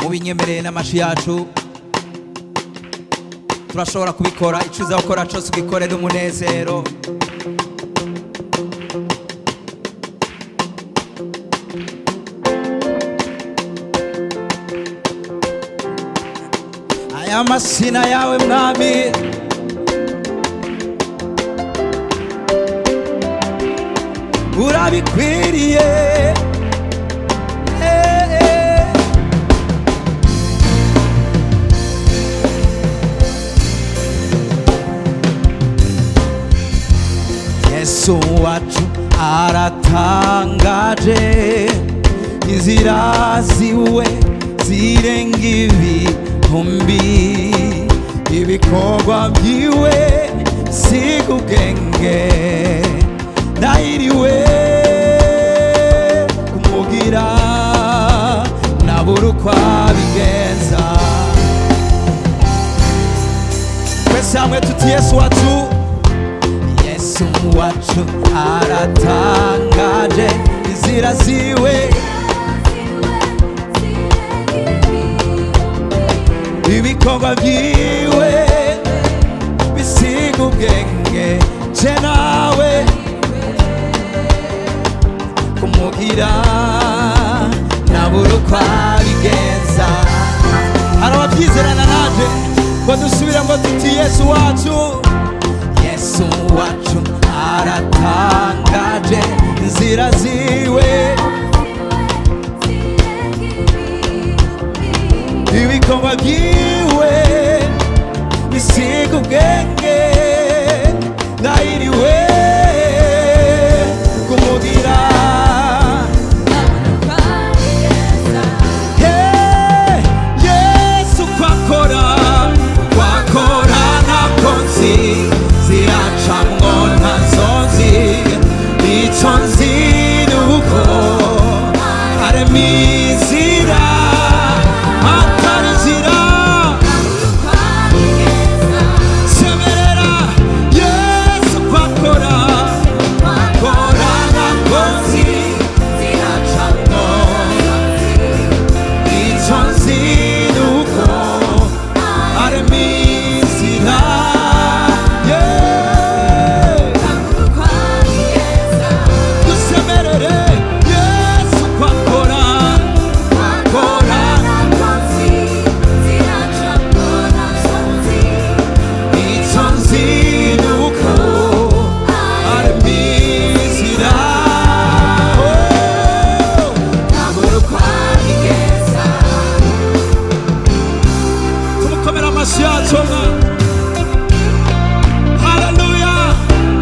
mubinyemereye n'amashi yacu turashobora kubikora. Icyo uza gukora cyose ugikorera umunezero. aya masina yawe mwami urabikwiriye. Yesu wacu aratangaje, inzira ziwe zirenga ibihumbi, ibikorwa byiwe siga ubwenge. Ndahiriwe kumugira nabura uko abigenza. Twese hamwe tuti Yesu wacu, Yesu wacu aratangaje, inzira ziwe ibikorwa byiwe bisiga ubwenge. Je nawe kumugira nabura uko abigenza. Hari ababyizerana nanje ngo dusubire ngo tuti Yesu wacu, Yesu wacu aratangaje, inzira ziwe ibikorwa byiwe bisiga ubwenge. Ndahiriwe kumugira Yesu kwakora ntabwo nzi, ziracamwo ntazo nzi. Icyo nzi ni uko harimo inzira atari inzira. Semerera Yesu kwakora ntabwo nzi, ziracamwo. Icyo nzi ni uko harimo inzira. Dusemerere Yesu kwakora icyo nzi ni uko harimo inzira. Tumukomera amashyi yacu. Haleluya.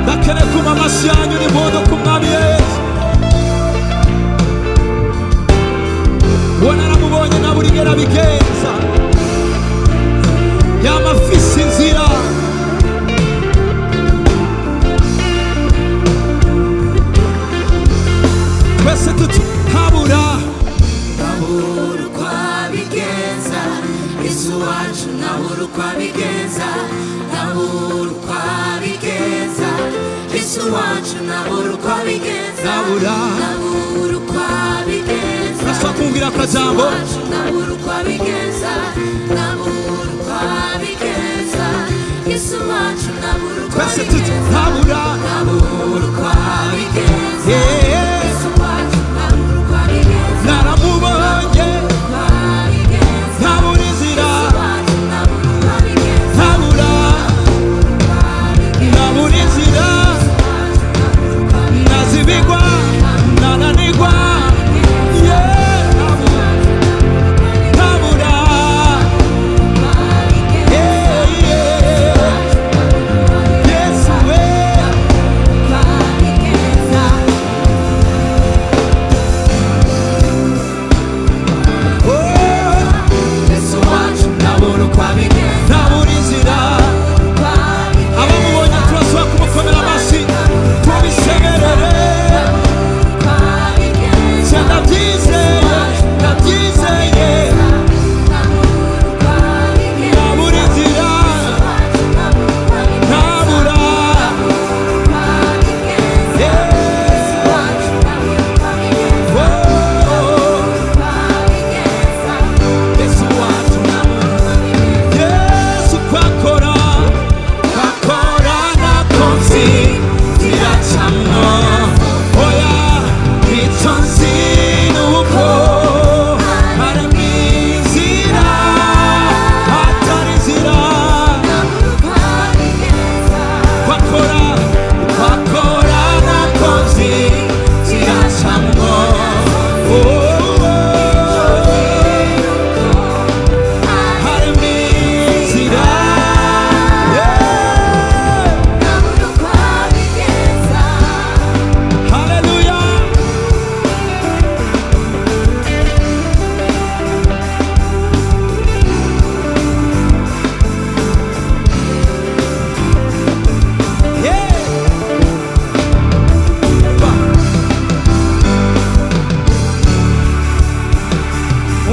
Ndakeneye kumva amashyi yanyu n'impundu ku mwami Yesu. Ubona naramubonye na buri ngera bigenza, yamafise inzira. Twese tuti ntabura uko abigenza. Yesu wacu ntabura uko abigenza, ntabura uko abigenza. Yesu wacu ntabura uko abigenza, ntabura uko abigenza. Urashobora kumvira akajambo, ntabura uko abigenza, ntabura uko abigenza. Yesu wacu ntabura uko abigenza, twese tuti ntabura uko abigenza. Yesu wacu ntabura uko abigenza, naramubonye ntabura inzira, ntabura inzira, nazibigwa nananigwa.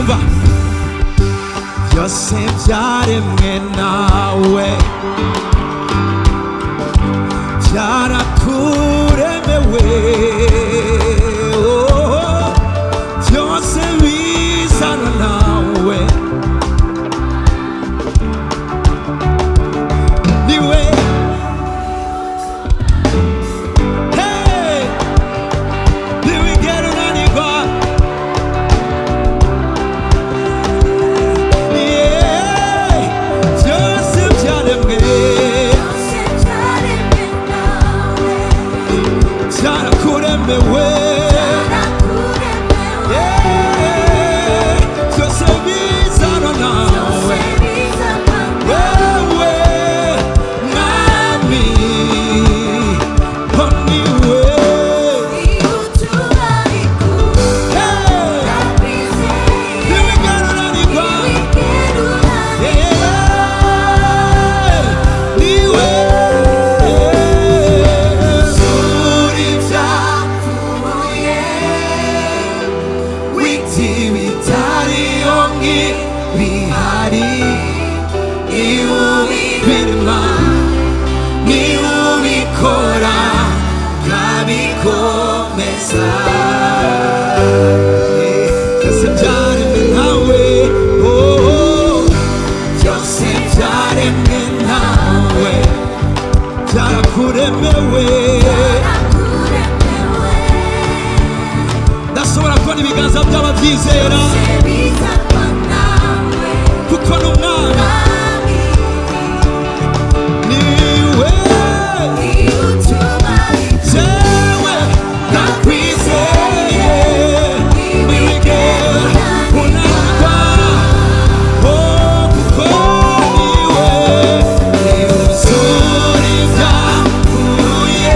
umva byose byaremwe nawe byarakuremewe byose bizana nawe niwe ndashobora kubona ibiganza by'ababyizera kuko n'umwana niwe jewe nakwizeye niwigera unanirwa kuko niwe uzura ibyavuye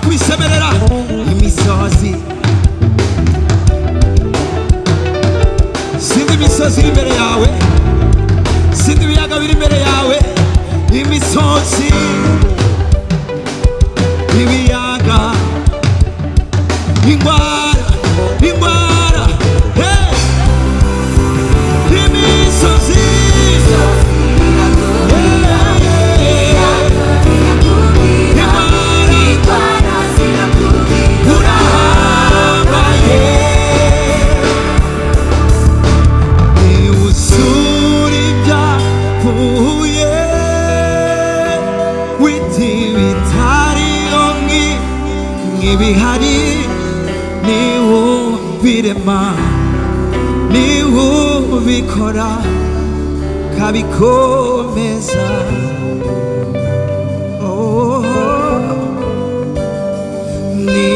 kwisemerera imisozi sindi imisozi iri imbere yawe sindi ibiyaga biri imbere yawe imisozi ibiyaga ingwara ingwara imisozi soon. nk'ibihari niwubirema niwubikora kabikomeza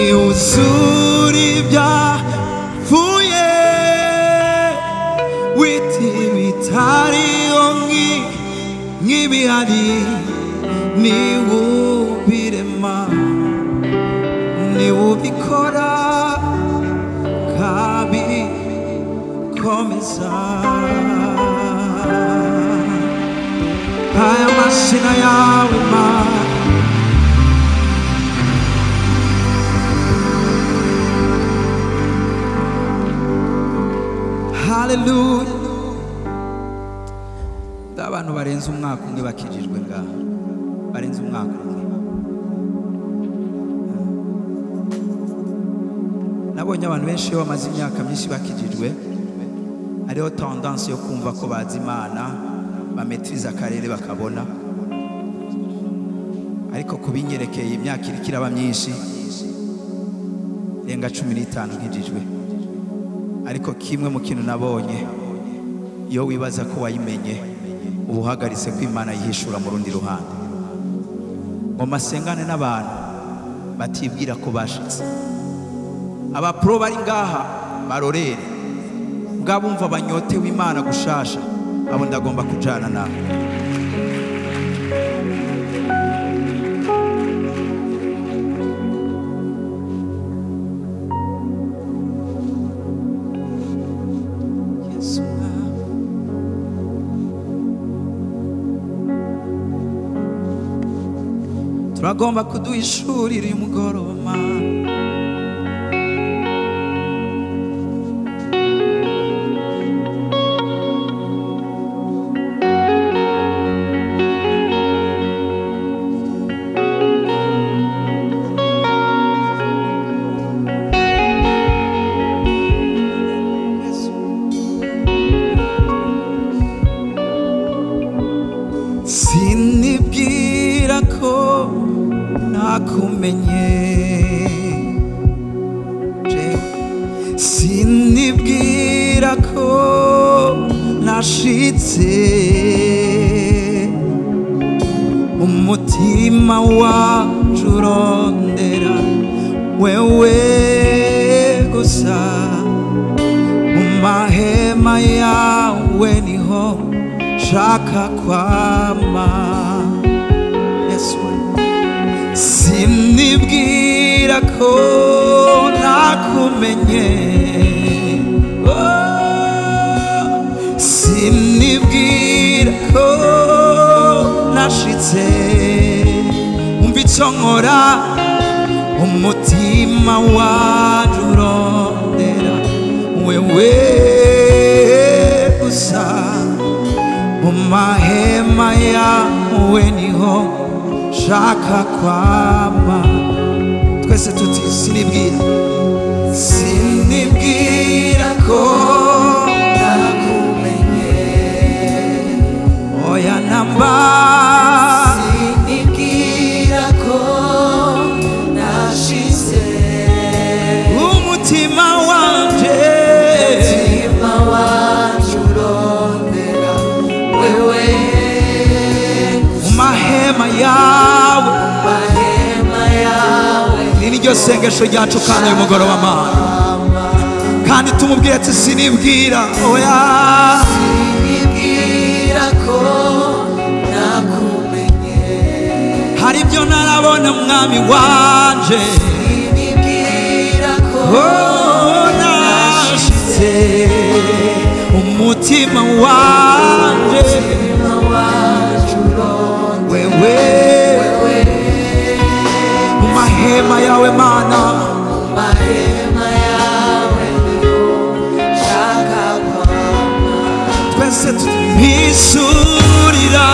niwuzura ibyapfuye wita ibitariho nk'ibihari niwubirema niwubikora kabikomeza aya mashina yawe Mana haleluya abantu barenze umwaka umwe bakijijwe ngaha barenze umwaka umwe nabonye abantu benshi bamaze imyaka myinshi bakijijwe hariho tendance yo kumva ko bazi Imana bametriza akarere bakabona ariko kubinyerekeye imyaka iri kiraba myinshi renga 15 nkijijwe ariko kimwe mu kintu nabonye iyo wibaza ko wayimenye ubuhagaritse ko Imana yihishura mu rundi ruhande ngo masengane n'abantu batibwira ko bashitse abapro bari ngaha barorere bwabumva banyotewe Imana gushasha abo ndagomba kujana nawe turagomba kuduhishurira uyu mugoroba Mana sinibwira ko nakumenye sinibwira ko nashitse umutima wacu urondera wewe gusa mu mahema yawe niho shaka kwama sinibwira ko nakumenye sinibwira ko nashitse umva icyo nkora umutima wacu urondera wewe gusa mu mahema yawe niho shaka kwama twese tuti sinibwira ko nakumenye oya namba sinibwira ko nashize umutima wanje urondera wewe mahema yawe niryo sengesho ryacu kandi uyu mugoroba Mana kandi tumubwire ati sinibwira oya sinibwira ko nakumenye hari ibyo narabona mwami wanje sinibwira ko nashitse umutima wanje wewe mu mahema yawe Mana mahema yawe shaka kwama twese tubisurira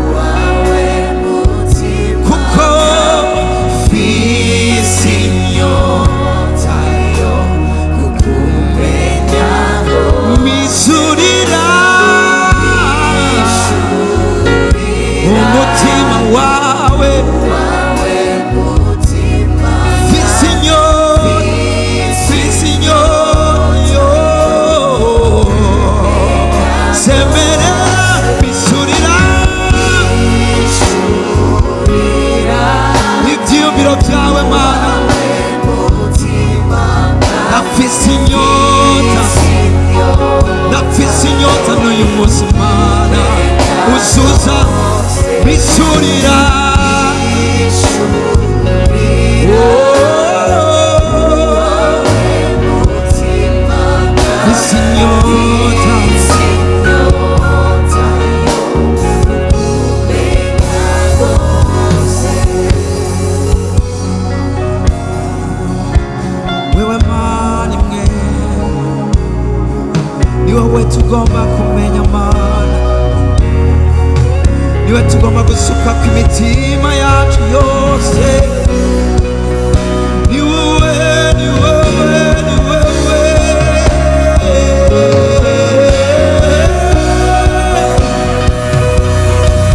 uwawe mutima kuko fisi nyota yo kuku inyota ndafise inyota n'uyu munsi Mana uzuza mishurira tugomba kumenya Mana niwe tugomba gusuka ku imitima yacu yose ni wowe ni wowe ni wowe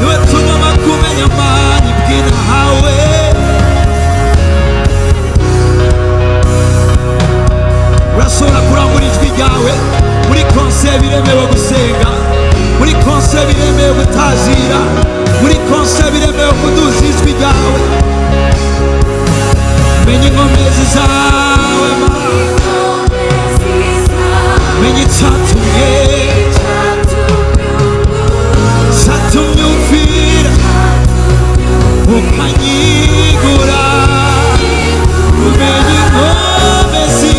niwe tugomba kumenya Mana ibwira hawe urashobora kurangura ijwi ryawe muri konse biremewe gusenga muri konse biremewe gutazira muri konse biremewe kuduza ijwi ryawe menya inkomezi zawe menya icyatumye umvira ukanyigura umenya inkomezi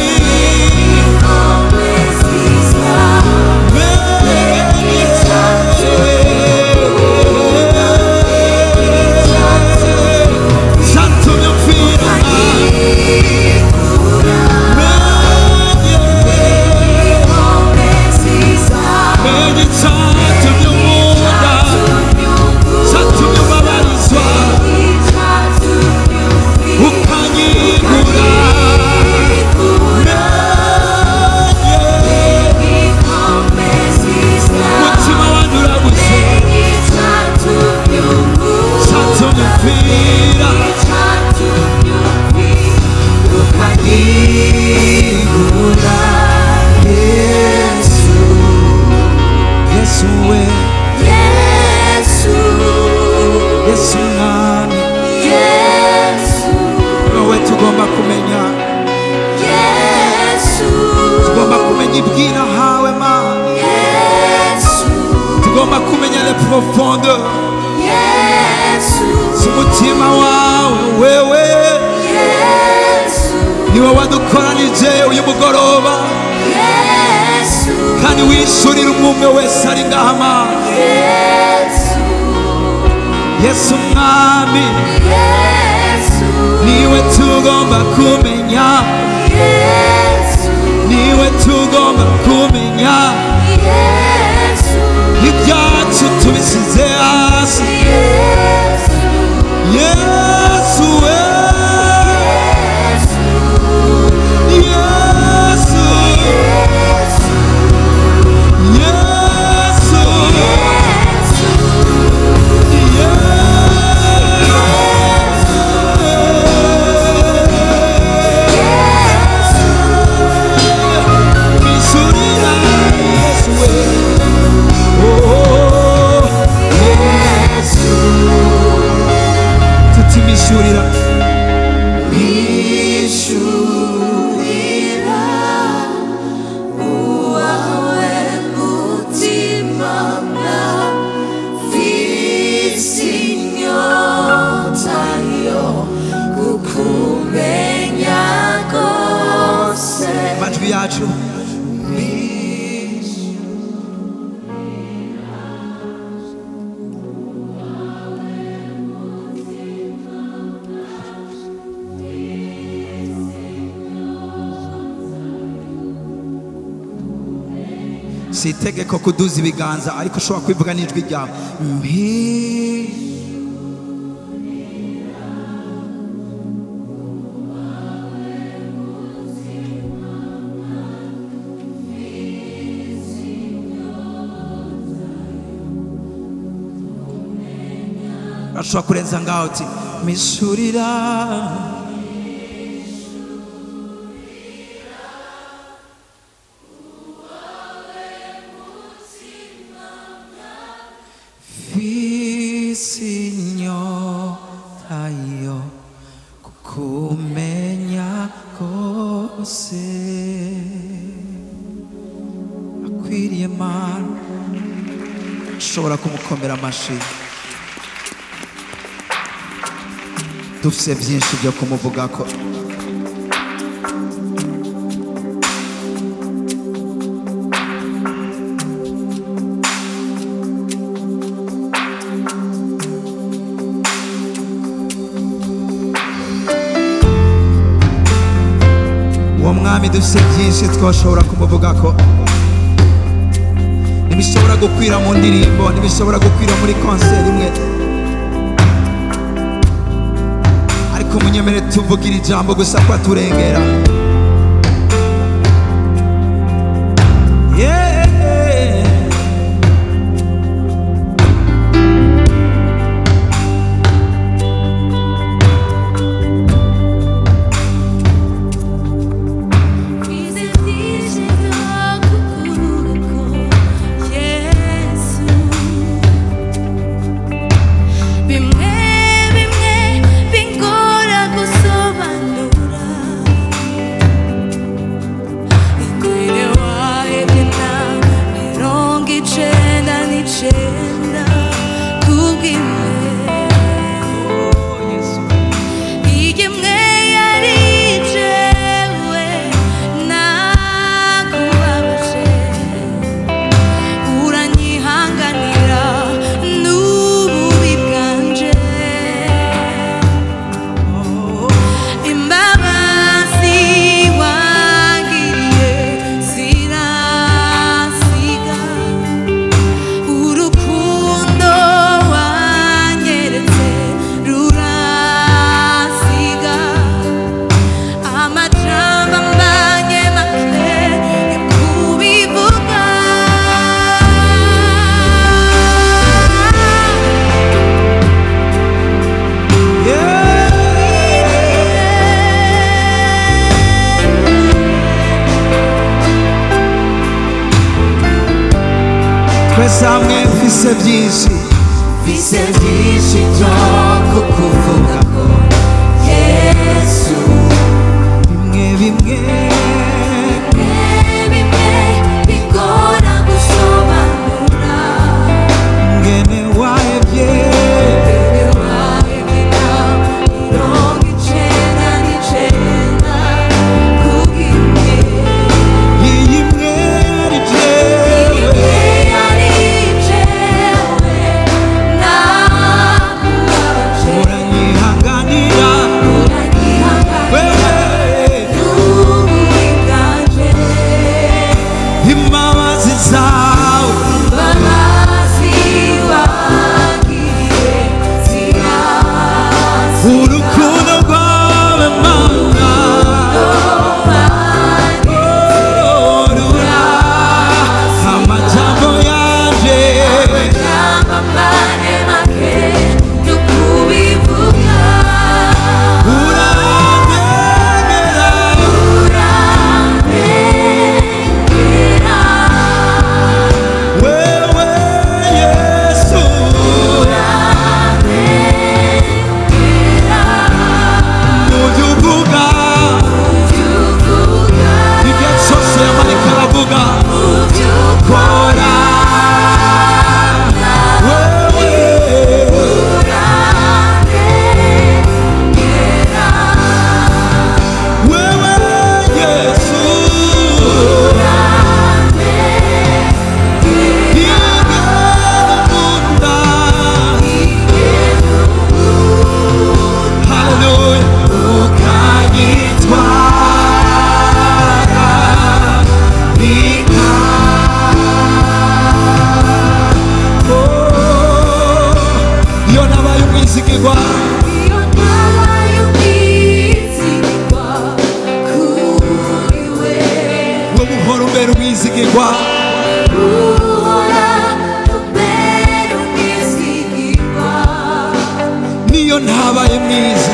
profondeur z'umutima wawe wewe niwe wadukoranije uyu mugoroba kandi wishurira umwe wese ari ngaha Mana Yesu mwami niwe tugomba kumenya niwe tugomba kumenya ibyacu tubisize hasi Yesu we Yesu Yesu Mishurira Yesu we mishurira mishurira uwawe mutima mfise inyota yo kukumenya gose amajwi yacu si itegeko kuduza ibiganza ariko ushobora kwivuga n'ijwi ryawe urashobora kurenza ngaho uti mishurira inyota yo kukumenya kose urakwiriye Mana. Ushobora kumukomera amashyi. Dufite byinshi byo kumuvuga ko. Uwo mwami dufite byinshi twashobora kumuvuga ko. Ntibishobora gukwira mu ndirimbo, ntibishobora gukwira muri konseri imwe. Ariko munyemere tuvugira ijambo gusa ko aturengera. Samwe mfise byinshi, mfise byinshi byo kukuvuga ko Yesu. Bimwe bigora gusobanura ngene wahebye. Niyo ntabaye mwiza,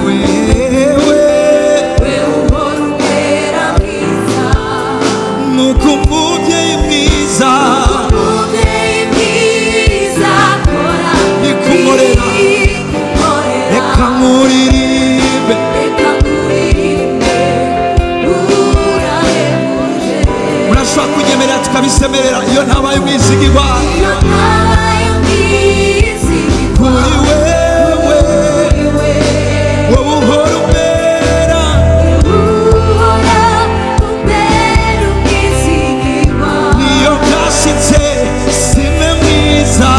wewe uhora umbera mwiza. Nuko umubyeyi mwiza nikumurera, reka nkuririmbe, urashobora kunyemerera tukabisemerera iyo ntabaye umwizigirwa kuri wewe wowe uhora umera niyo byashitse sime mwiza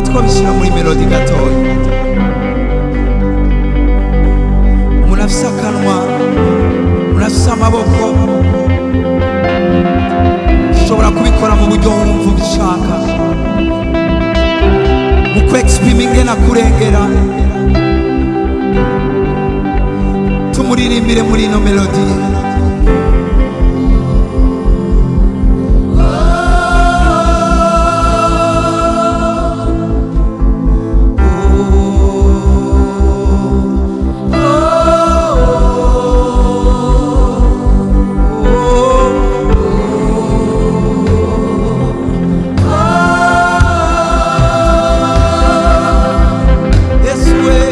twabishyira muri melodi gatoya umuntu afise akanwa umuntu afise amaboko ushobora kubikora mu buryo wumva ubishaka mu kwexprima ingena kurengera tumuririmbire muri ino melodi Yes, way.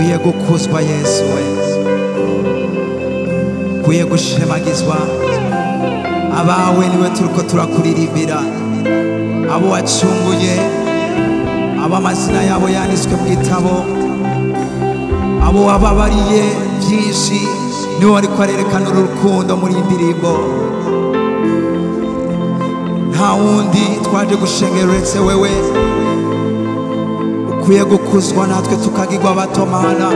ukwiye gukuzwa Yesu we, ukwiye gushemagizwa. Abawe niwe turiko turakuririmbira, abo wacunguye, abo amazina yabo yanditswe mu gitabo, abo wababariye byinshi, niwe wariko arerekana urukundo muri indirimbo. Nta wundi twaje gushengera uretse wewe, ukwiye gukuzwa natwe tukagirwa bato Mana.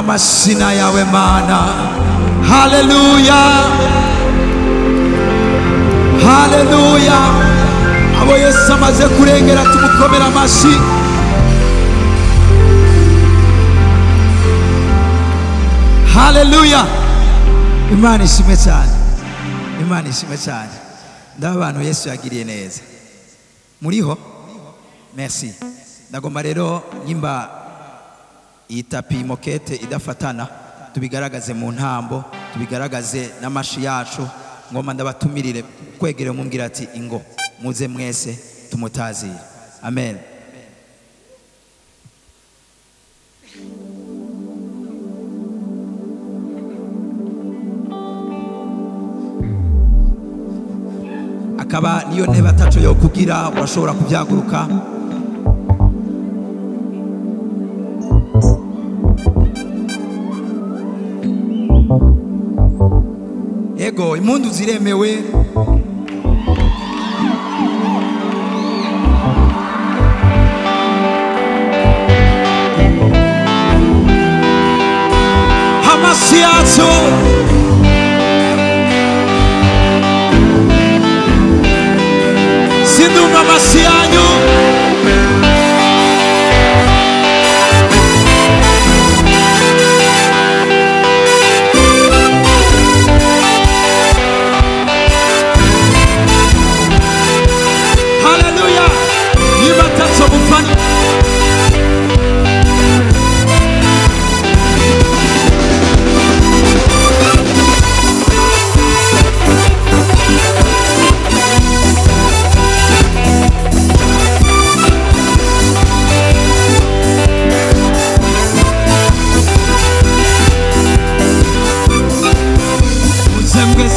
Masina yawe Mana, haleluya, haleluya. Abo Yesu amaze kurengera tumukomera amashi. Haleluya. Imana ishimwe cyane, Imana ishimwe cyane. Ndaba abantu Yesu yagiriye neza. Muriho? Merci. Ndagomba rero nyimba iyi tapi mokete idafatana tubigaragaze mu ntambo, tubigaragaze n'amashi yacu. Ngoma ndabatumirire kwegere mumbwira ati ingo muze mwese tumutazire. Amen. Akaba niyo ntebe ataco yo kugira, urashobora kubyaguruka. Ego impundu ziremewe. Hamasi yacu sindumva amasi yanyu.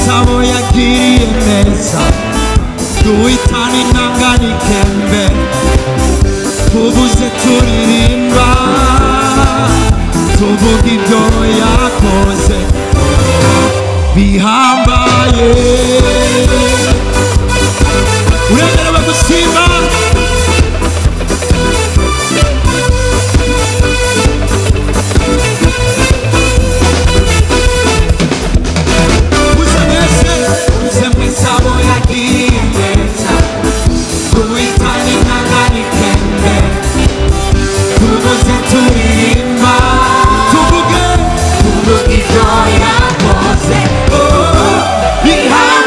Sabo yagiriye neza, duhitane nangani kembe, tubuze turirimba, tuvuga ibyo yakoze bihambaye. Uremerewe gusimba. Sabo yagiriye neza, duhitane nangani kembe, tubuze turirimba, tuvuge ibyo yakoze bihambaye.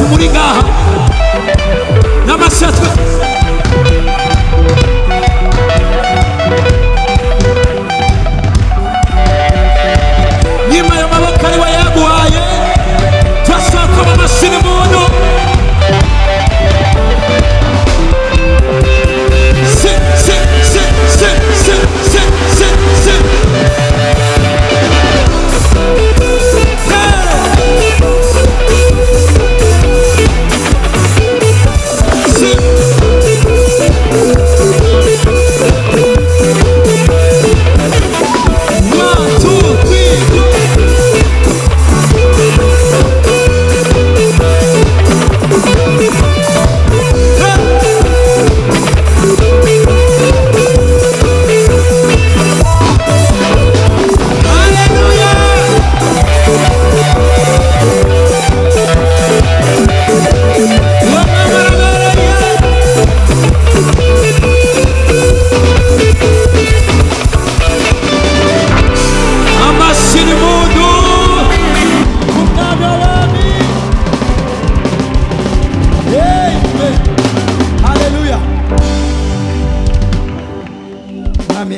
muri ngaha n'amashatwe nyuma y'amaboko ari we yaguhaye turashaka amashini muntu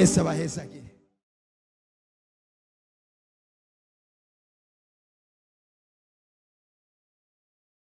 Yesu abaheza.